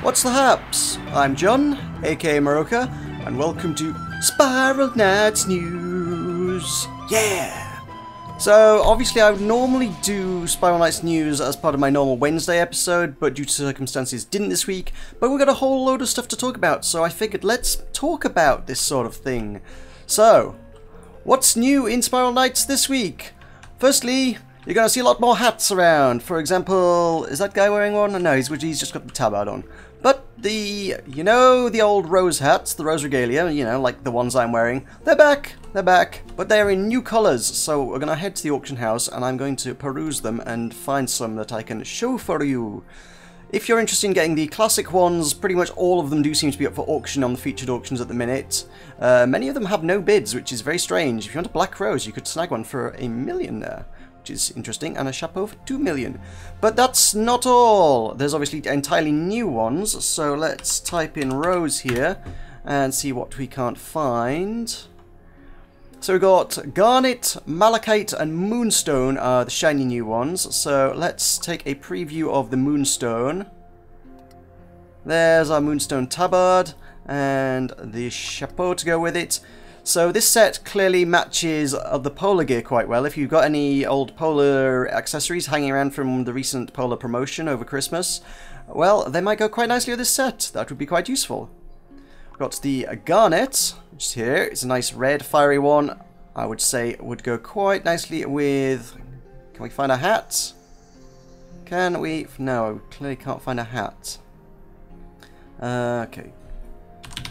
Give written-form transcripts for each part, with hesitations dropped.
What's the haps? I'm John, aka Meroka, and welcome to Spiral Knights News. Yeah! So, obviously I would normally do Spiral Knights News as part of my normal Wednesday episode, but due to circumstances didn't this week, but we've got a whole load of stuff to talk about, so I figured let's talk about this sort of thing. So, what's new in Spiral Knights this week? Firstly, you're going to see a lot more hats around. For example, is that guy wearing one? No, he's just got the tabard on. But the old rose hats, the rose regalia, like the ones I'm wearing, they're back, but they're in new colours, so we're going to head to the auction house and I'm going to peruse them and find some that I can show for you. If you're interested in getting the classic ones, pretty much all of them do seem to be up for auction on the featured auctions at the minute. Many of them have no bids, which is very strange. If you want a black rose, you could snag one for $1 million there, which is interesting, and a chapeau for $2 million. But that's not all. There's obviously entirely new ones, so let's type in rose here and see what we can't find. So we've got Garnet, Malachite, and Moonstone are the shiny new ones. So let's take a preview of the Moonstone. There's our Moonstone tabard and the chapeau to go with it. So this set clearly matches the polar gear quite well. If you've got any old polar accessories hanging around from the recent polar promotion over Christmas, well, they might go quite nicely with this set. That would be quite useful. We've got the Garnet, which is here. It's a nice red, fiery one. I would say it would go quite nicely with... Can we find a hat? Can we? No, clearly can't find a hat. Okay.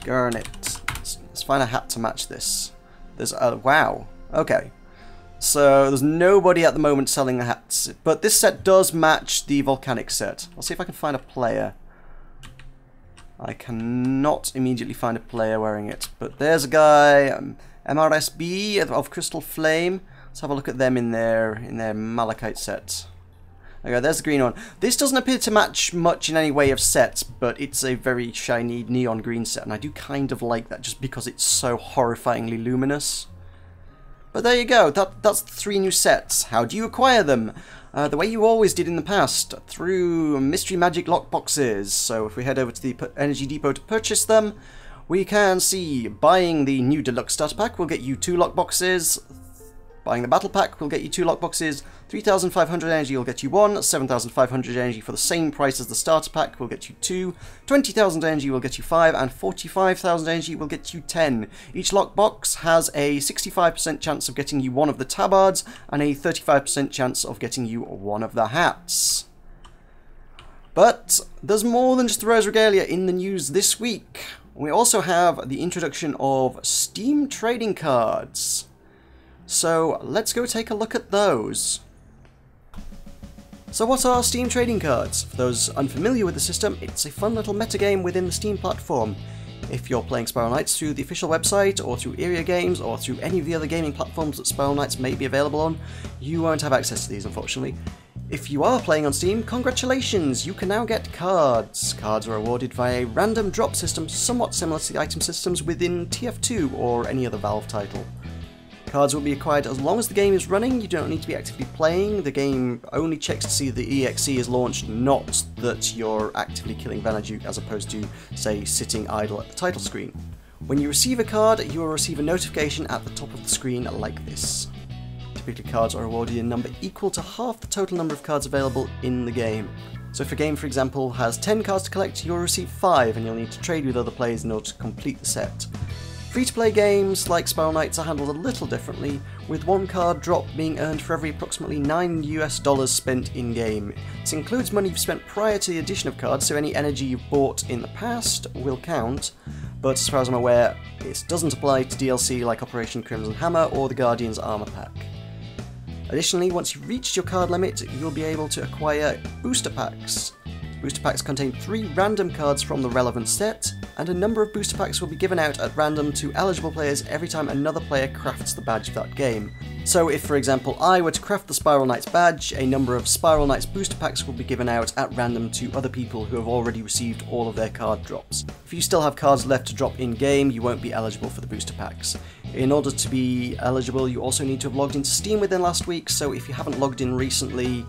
Garnet. Let's find a hat to match this. There's a... Wow. Okay. So there's nobody at the moment selling the hats. But this set does match the volcanic set. I'll see if I can find a player. I cannot immediately find a player wearing it, but there's a guy, MRSB of Crystal Flame. Let's have a look at them in their Malachite set. Okay, there's the green one. This doesn't appear to match much in any way of sets, but it's a very shiny neon green set, and I do kind of like that just because it's so horrifyingly luminous. But there you go, that's the 3 new sets. How do you acquire them? The way you always did in the past, through Mystery Magic lockboxes. So if we head over to the Energy Depot to purchase them, we can see buying the new Deluxe Starter Pack will get you 2 lockboxes, buying the Battle Pack will get you 2 lockboxes, 3,500 energy will get you 1, 7,500 energy for the same price as the Starter Pack will get you 2, 20,000 energy will get you 5, and 45,000 energy will get you 10. Each lockbox has a 65% chance of getting you one of the tabards, and a 35% chance of getting you one of the hats. But there's more than just the Rose Regalia in the news this week. We also have the introduction of Steam trading cards. So let's go take a look at those. So what are Steam trading cards? For those unfamiliar with the system, it's a fun little metagame within the Steam platform. If you're playing Spiral Knights through the official website, or through Area Games, or through any of the other gaming platforms that Spiral Knights may be available on, you won't have access to these, unfortunately. If you are playing on Steam, congratulations! You can now get cards. Cards are awarded via a random drop system somewhat similar to the item systems within TF2 or any other Valve title. Cards will be acquired as long as the game is running. You don't need to be actively playing. The game only checks to see the EXE is launched, not that you're actively killing Vanajuk as opposed to, say, sitting idle at the title screen. When you receive a card, you will receive a notification at the top of the screen like this. Typically cards are awarded in a number equal to half the total number of cards available in the game. So if a game, for example, has 10 cards to collect, you'll receive 5 and you'll need to trade with other players in order to complete the set. Free-to-play games like Spiral Knights are handled a little differently, with 1 card drop being earned for every approximately $9 US spent in-game. This includes money you've spent prior to the addition of cards, so any energy you've bought in the past will count, but as far as I'm aware, this doesn't apply to DLC like Operation Crimson Hammer or the Guardian's Armor Pack. Additionally, once you've reached your card limit, you'll be able to acquire booster packs. Booster packs contain 3 random cards from the relevant set, and a number of booster packs will be given out at random to eligible players every time another player crafts the badge of that game. So if, for example, I were to craft the Spiral Knights badge, a number of Spiral Knights booster packs will be given out at random to other people who have already received all of their card drops. If you still have cards left to drop in-game, you won't be eligible for the booster packs. In order to be eligible, you also need to have logged into Steam within last week, so if you haven't logged in recently,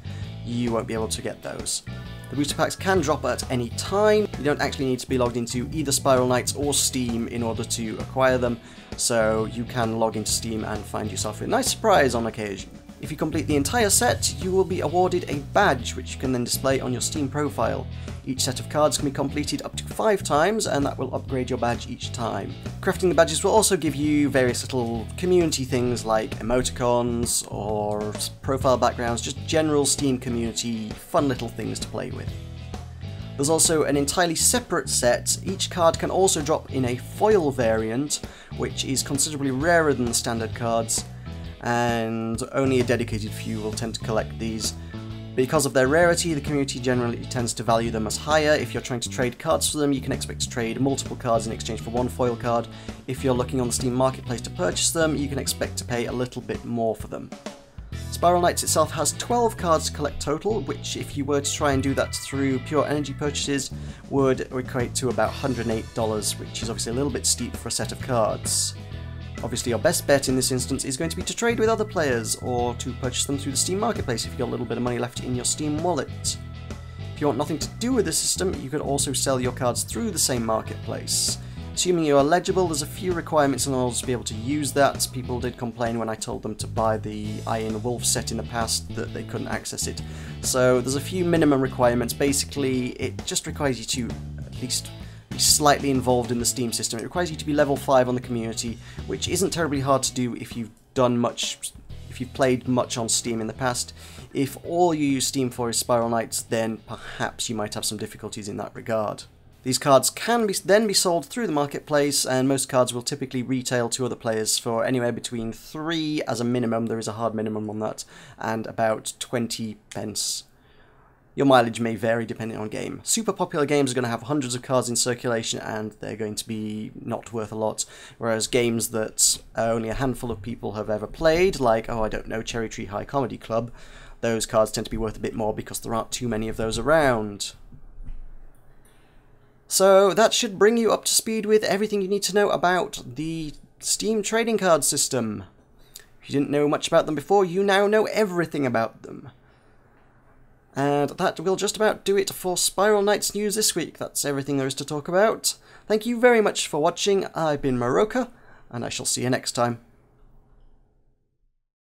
you won't be able to get those. The booster packs can drop at any time. You don't actually need to be logged into either Spiral Knights or Steam in order to acquire them, so you can log into Steam and find yourself a nice surprise on occasion. If you complete the entire set, you will be awarded a badge which you can then display on your Steam profile. Each set of cards can be completed up to 5 times, and that will upgrade your badge each time. Crafting the badges will also give you various little community things like emoticons or profile backgrounds, just general Steam community fun little things to play with. There's also an entirely separate set. Each card can also drop in a foil variant, which is considerably rarer than the standard cards, and only a dedicated few will tend to collect these. Because of their rarity, the community generally tends to value them as higher. If you're trying to trade cards for them, you can expect to trade multiple cards in exchange for one foil card. If you're looking on the Steam Marketplace to purchase them, you can expect to pay a little bit more for them. Spiral Knights itself has 12 cards to collect total, which if you were to try and do that through pure energy purchases would equate to about $108, which is obviously a little bit steep for a set of cards. Obviously your best bet in this instance is going to be to trade with other players, or to purchase them through the Steam Marketplace if you've got a little bit of money left in your Steam wallet. If you want nothing to do with the system, you could also sell your cards through the same marketplace. Assuming you are eligible, there's a few requirements in order to be able to use that. People did complain when I told them to buy the Iron Wolf set in the past that they couldn't access it. So there's a few minimum requirements. Basically, it just requires you to at least be slightly involved in the Steam system. It requires you to be level 5 on the community, which isn't terribly hard to do if you've played much on Steam in the past. If all you use Steam for is Spiral Knights, then perhaps you might have some difficulties in that regard. These cards can then be sold through the marketplace, and most cards will typically retail to other players for anywhere between 3 as a minimum, there is a hard minimum on that, and about 20 pence. Your mileage may vary depending on game. Super popular games are going to have hundreds of cards in circulation and they're going to be not worth a lot, whereas games that only a handful of people have ever played, like, oh I don't know, Cherry Tree High Comedy Club, those cards tend to be worth a bit more because there aren't too many of those around. So that should bring you up to speed with everything you need to know about the Steam trading card system. If you didn't know much about them before, you now know everything about them. And that will just about do it for Spiral Knights news this week. That's everything there is to talk about. Thank you very much for watching. I've been Meroka, and I shall see you next time.